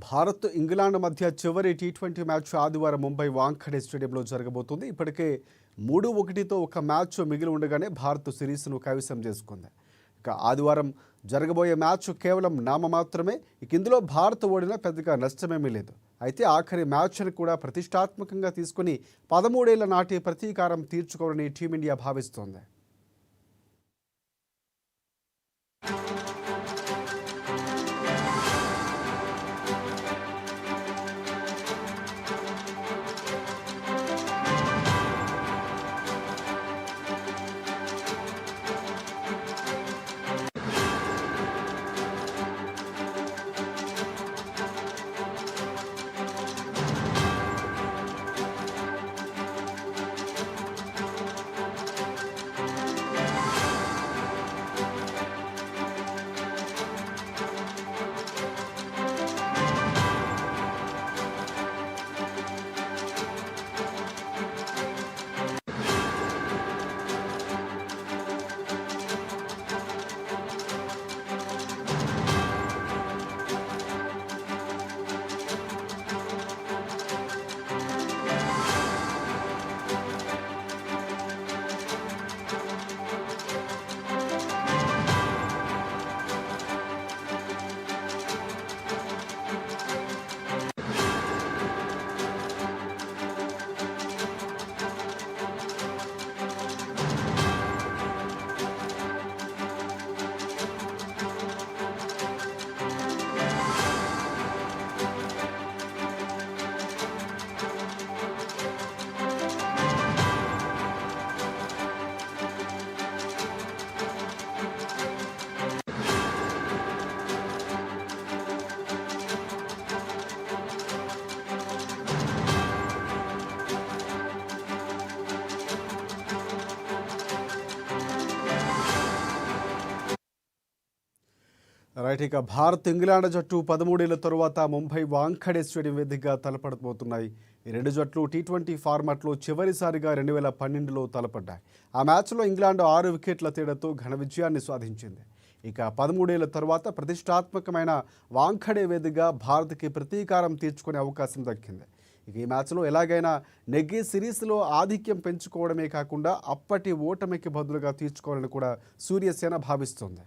Bharat England మధ్య చివరి T20 match ఆదివారం ముంబై వాంఖడే స్టేడియంలో జరగబోతుంది. ఇప్పటికే 3-1తో ఒక మ్యాచ్ మిగిలి ఉండగానే భారత్ సిరీస్ను కైవసం చేసుకుంది. ఇక ఆదివారం జరగబోయే మ్యాచ్ కేవలం నామమాత్రమే. ఇందులో భారత్ ఓడినా పెద్దగా నష్టమేమీ లేదు. అయితే ఆఖరి మ్యాచ్ను కూడా ప్రతిష్టాత్మకంగా తీసుకుని 13 ఏళ్ల నాటి ప్రతీకారం తీర్చుకోవాలని టీమిండియా భావిస్తోంది. ఇక భారత్ ఇంగ్లాండ్ జట్టు 13 ఏళ్ల తరువాత ముంబై వాంఖడే స్టేడియం వేదికగా తలపడబోతున్నాయి. ఈ రెండు జట్లు టీ20 ఫార్మాట్లో చివరిసారిగా 2012లో తలపడ్డాయి. ఆ మ్యాచ్లో ఇంగ్లాండ్ 6 వికెట్ల తేడాతో ఘన విజయాన్ని సాధించింది. ఇక 13 ఏళ్ల తరువాత ప్రతిష్టాత్మకమైన వాంఖడే వేదికగా భారత్కి ప్రతీకారం తీర్చుకునే అవకాశం దక్కింది. ఇక ఈ మ్యాచ్లో ఎలాగైనా నెగ్గి సిరీస్లో ఆధిక్యం పెంచుకోవడమే కాకుండా అప్పటి ఓటమికి బదులుగా తీర్చుకోవాలని కూడా సూర్యసేన భావిస్తోంది.